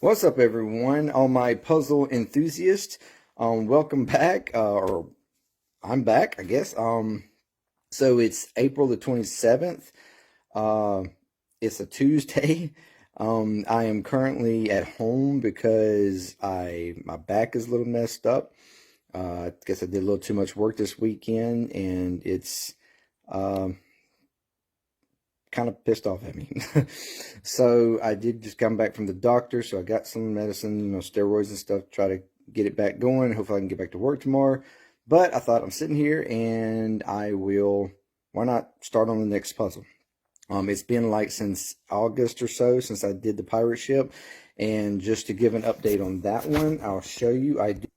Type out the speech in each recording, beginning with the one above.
What's up, everyone? All my puzzle enthusiasts, welcome back. Or I'm back, I guess. So it's April the 27th. Uh, it's a Tuesday. I am currently at home because my back is a little messed up. I guess I did a little too much work this weekend, and it's kind of pissed off at me. So I did just come back from the doctor, so I got some medicine, steroids and stuff, try to get it back going. Hopefully I can get back to work tomorrow. But I thought, I'm sitting here and why not start on the next puzzle? It's been like since August or so since I did the pirate ship. And just to give an update on that one, I'll show you. It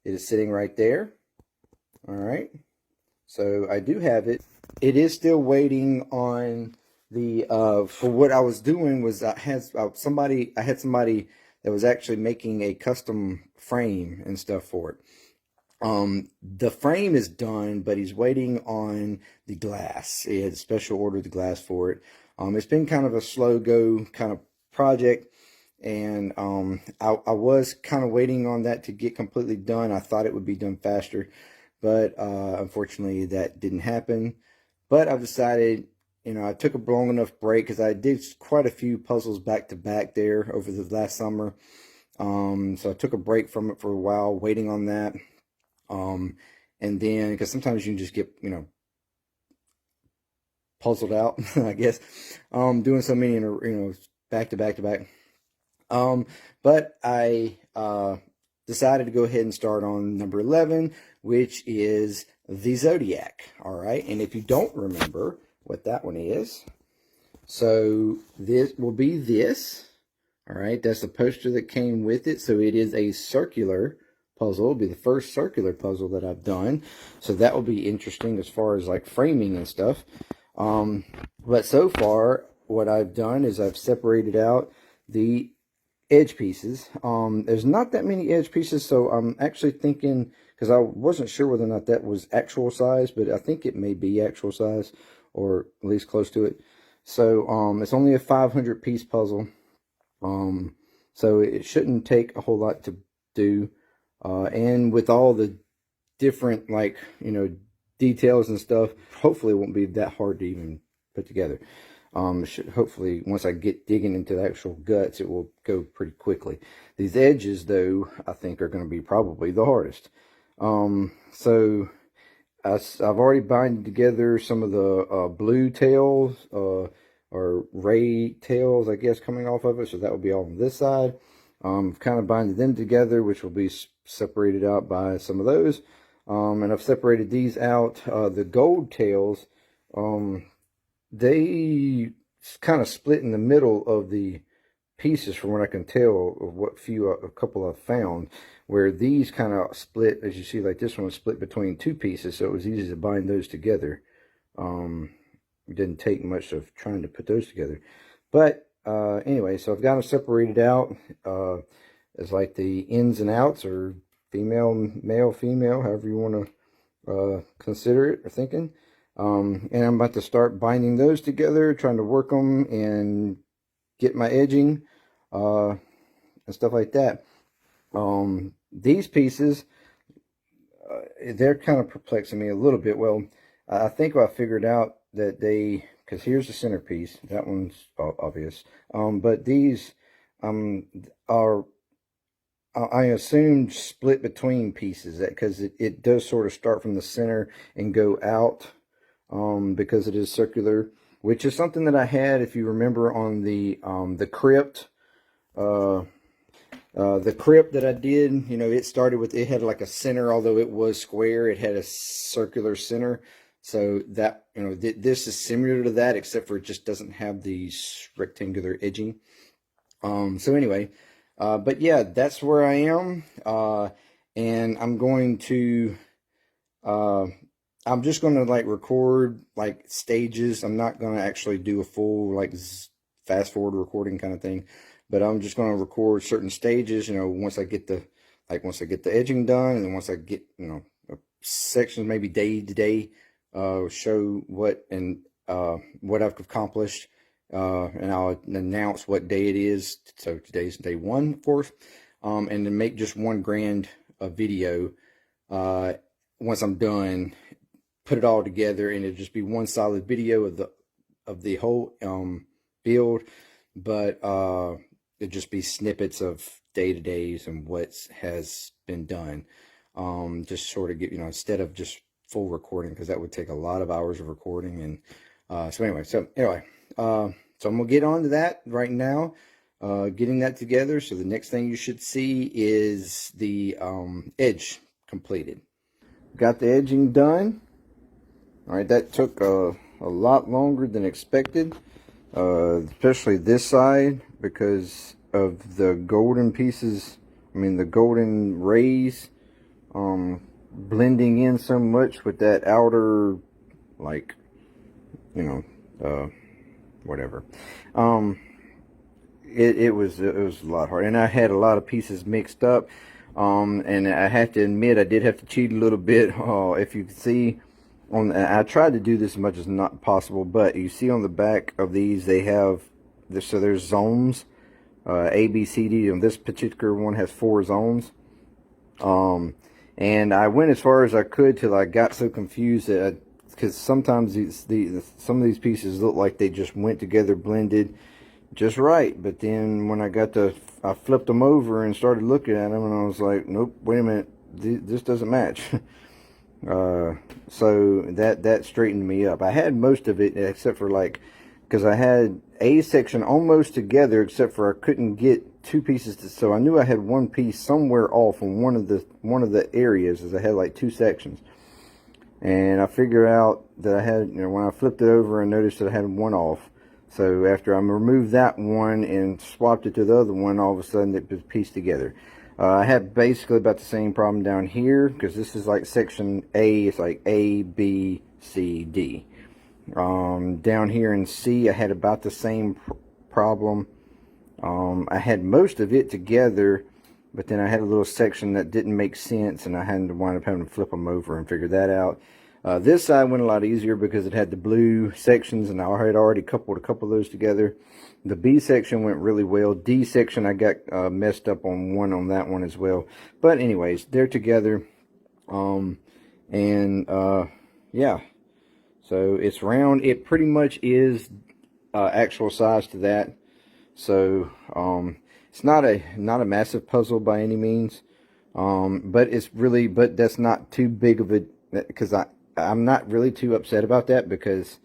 is sitting right there. All right. So I do have it. It is still waiting on the, for what I was doing was I had somebody that was actually making a custom frame and stuff for it. The frame is done, but he's waiting on the glass. He had a special order the glass for it. It's been kind of a slow go kind of project. And I was kind of waiting on that to get completely done. I thought it would be done faster, but unfortunately that didn't happen. But I've decided, I took a long enough break because I did quite a few puzzles back to back there over the last summer. So I took a break from it for a while, waiting on that. And then, because sometimes you can just get, puzzled out, I guess, doing so many, back to back to back. But I decided to go ahead and start on number 11, which is the Zodiac. All right. And if you don't remember what that one is, so this will be this. All right. That's the poster that came with it. So it is a circular puzzle. It'll be the first circular puzzle that I've done. So that will be interesting as far as like framing and stuff. But so far, what I've done is I've separated out the edge pieces. There's not that many edge pieces, so I'm actually thinking, because I wasn't sure whether or not that was actual size, but I think it may be actual size, or at least close to it. So it's only a 500 piece puzzle, so it shouldn't take a whole lot to do, and with all the different details and stuff, hopefully it won't be that hard to even put together. Hopefully, once I get digging into the actual guts, it will go pretty quickly. These edges, though, I think are going to be probably the hardest. So I've already binded together some of the blue tails, or ray tails, I guess, coming off of it. So that will be all on this side. Kind of binded them together, which will be separated out by some of those. And I've separated these out. The gold tails, they kind of split in the middle of the pieces from what I can tell of what a couple I've found, where these kind of split, as you see, like this one was split between two pieces, so it was easy to bind those together. It didn't take much of trying to put those together. But anyway, so I've got them separated out as like the ins and outs, or female, male, female, however you want to consider it or thinking. And I'm about to start binding those together, trying to work them and get my edging and stuff like that. These pieces, they're kind of perplexing me a little bit. Well, I think I figured out that because here's the centerpiece. That one's obvious. But these are, I assumed, split between pieces, because it does sort of start from the center and go out. Because it is circular, which is something that I had, if you remember, on the crypt. The crypt that I did, it started with, it had like a center, although it was square, it had a circular center. So that, this is similar to that, except for it just doesn't have the rectangular edging. So anyway, but yeah, that's where I am. And I'm going to, I'm just going to record stages. I'm not going to actually do a full fast forward recording kind of thing, but I'm just going to record certain stages, once I get the edging done, and then once I get, sections, maybe day to day, show what I've accomplished and I'll announce what day it is. So today's day 1, of course, and then make just one grand video. Once I'm done, put it all together, and it'll just be one solid video of the whole build, but it'll just be snippets of day-to-days and what has been done. Just sort of get, instead of just full recording, because that would take a lot of hours of recording. And so anyway, so I'm gonna get on to that right now, getting that together. So the next thing you should see is the edge completed. Got the edging done. All right, that took a lot longer than expected, especially this side, because of the golden pieces. I mean, the golden rays blending in so much with that outer, like, whatever. It was a lot hard, and I had a lot of pieces mixed up. And I have to admit, I did have to cheat a little bit. If you can see, I tried to do this as much as not possible, but you see on the back of these, they have this, so there's zones, A, B, C, D, and this particular one has 4 zones. And I went as far as I could till I got so confused that because sometimes some of these pieces look like they just went together, blended just right, but then when I flipped them over and started looking at them, and I was like, nope, wait a minute, this doesn't match. So that straightened me up. I had most of it except for, like, because I had a section almost together, except for I couldn't get 2 pieces so I knew I had one piece somewhere off on one of the areas, as I had like 2 sections. And I figured out that I had, when I flipped it over, I noticed that I had one off. So after I removed that one and swapped it to the other one, all of a sudden it was pieced together. I had basically about the same problem down here, because this is like section A. It's like A, B, C, D. Down here in C, I had about the same problem. I had most of it together, but then I had a little section that didn't make sense, and I had to wind up having to flip them over and figure that out. This side went a lot easier because it had the blue sections, and I had already coupled a couple of those together. The B section went really well. D section, I got messed up on that one as well. But anyways, they're together. Yeah. So it's round. It pretty much is actual size to that. So it's not a massive puzzle by any means. But that's not too big of a, because I'm not really too upset about that, because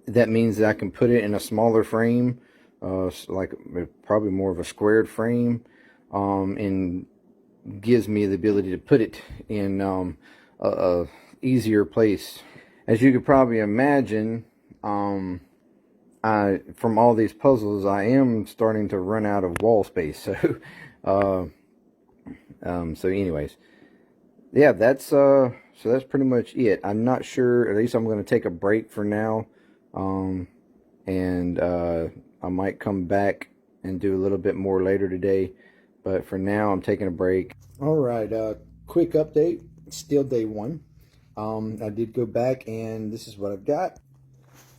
that means that I can put it in a smaller frame, like probably more of a squared frame, and gives me the ability to put it in a easier place. As you could probably imagine, from all these puzzles, I am starting to run out of wall space. So so anyways, yeah, that's pretty much it. I'm not sure, at least I'm going to take a break for now, and I might come back and do a little bit more later today, but for now I'm taking a break. All right, quick update. It's still day 1. I did go back, and this is what I've got.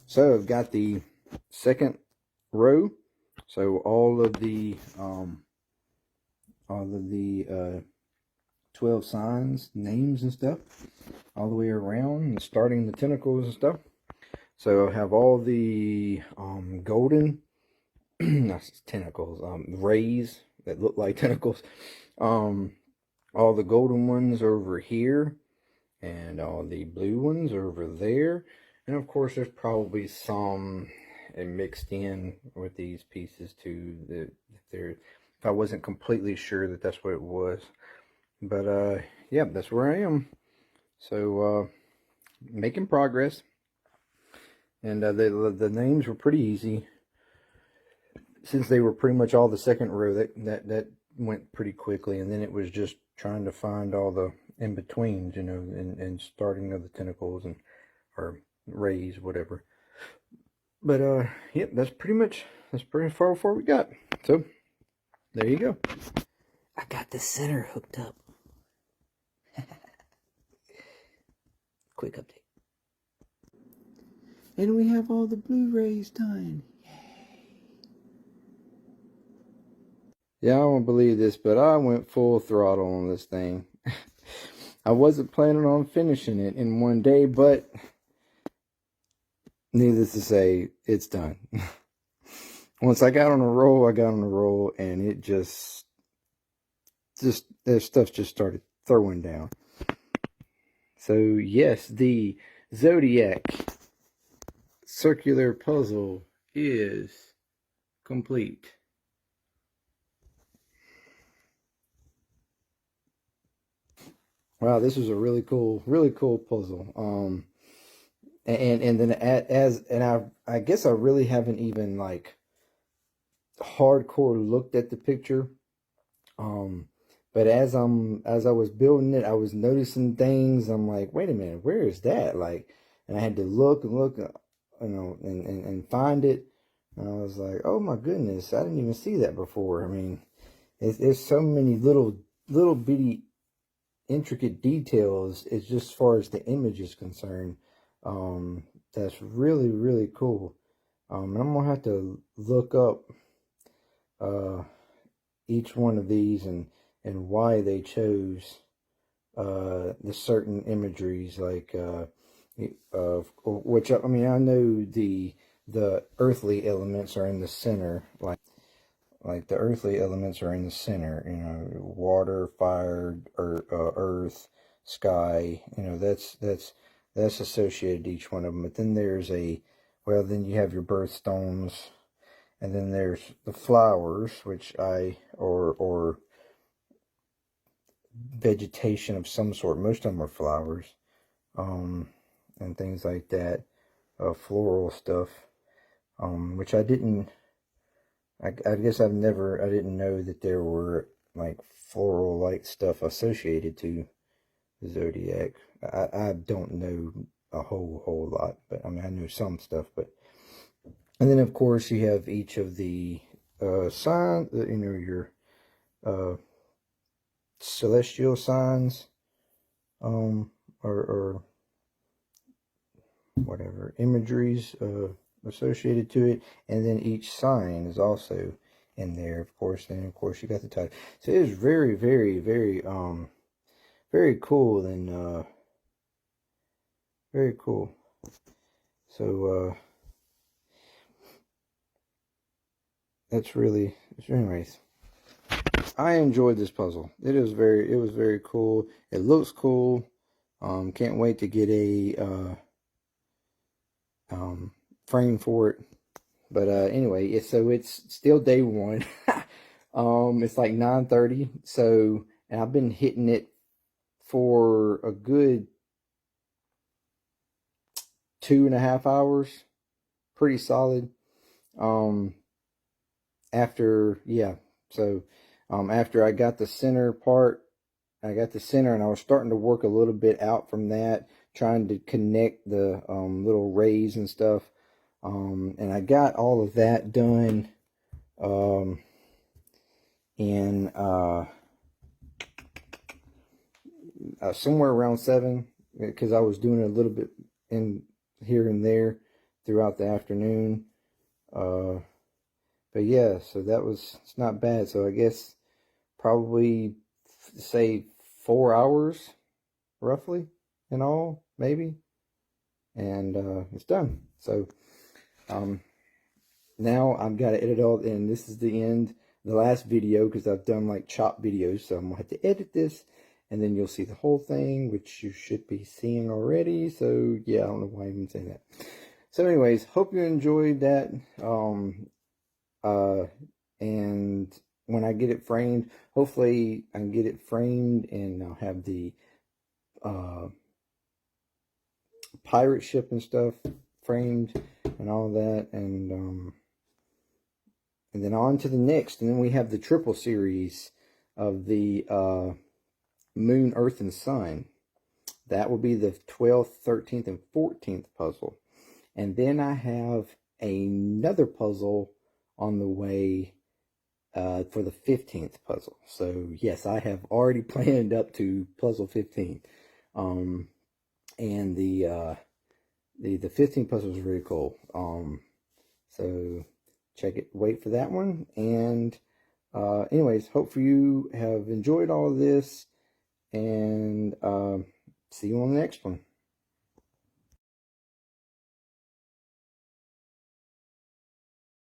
So I've got the second row, so all of the 12 signs, names and stuff, all the way around, and starting the tentacles and stuff. So I have all the golden not tentacles, rays that look like tentacles. All the golden ones over here, and all the blue ones over there. And of course there's probably some mixed in with these pieces too, that if I wasn't completely sure that that's what it was. But yeah, that's where I am. So making progress. And the names were pretty easy, since they were pretty much all the second row. That went pretty quickly, and then it was just trying to find all the in-betweens, and starting of the tentacles or rays, whatever. But yep, that's pretty far before we got. So there you go. I got the center hooked up. Quick update. And we have all the Blu-rays done. Yeah, I don't believe this, but I went full throttle on this thing. I wasn't planning on finishing it in one day, but needless to say, it's done. Once I got on a roll, and it just their stuff just started throwing down. So yes, the Zodiac circular puzzle is complete. Wow, this was a really cool puzzle. And then I guess I really haven't even like hardcore looked at the picture. But as I was building it, I was noticing things. I'm like, wait a minute, where is that? Like, and I had to look and look, and find it. And I was like, oh my goodness, I didn't even see that before. I mean, there's so many little bitty intricate details. It's just as far as the image is concerned. That's really cool. And I'm gonna have to look up each one of these and why they chose the certain imageries, like which, I mean, I know the earthly elements are in the center, like the earthly elements are in the center, you know, water, fire, earth, sky, you know, that's associated to each one of them. But then there's then you have your birthstones, and then there's the flowers, which or vegetation of some sort. Most of them are flowers, and things like that, floral stuff, which I didn't. I guess I didn't know that there were like floral like stuff associated to the Zodiac. I don't know a whole lot, but I mean, I know some stuff. But and then of course you have each of the signs, you know, your celestial signs, or whatever imageries associated to it, and then each sign is also in there, of course. Then of course you got the title. So it is very cool, and very cool. So anyways, I enjoyed this puzzle. It was very cool. It looks cool. Can't wait to get a frame for it. But anyway, so it's still day one. It's like 9:30. So, and I've been hitting it for a good 2.5 hours. Pretty solid. After I got the center part, and I was starting to work a little bit out from that, trying to connect the little rays and stuff. And I got all of that done in somewhere around 7, because I was doing a little bit in here and there throughout the afternoon. But yeah, so it's not bad. So I guess probably say 4 hours roughly in all, maybe. And it's done. So now I've got to edit all, and this is the end, the last video, because I've done like chop videos. So I'm gonna have to edit this, and then you'll see the whole thing, which you should be seeing already. So yeah, I don't know why I'm even saying that. So anyways, hope you enjoyed that. And when I get it framed, hopefully I can get it framed, and I'll have the pirate ship and stuff framed and all that, and then on to the next. And then we have the triple series of the Moon, Earth, and Sun. That will be the 12th, 13th, and 14th puzzle. And then I have another puzzle on the way for the 15th puzzle. So yes, I have already planned up to puzzle 15. And the 15 puzzle was really cool. So check it, wait for that one. And anyways, hopefully you have enjoyed all of this, and see you on the next one.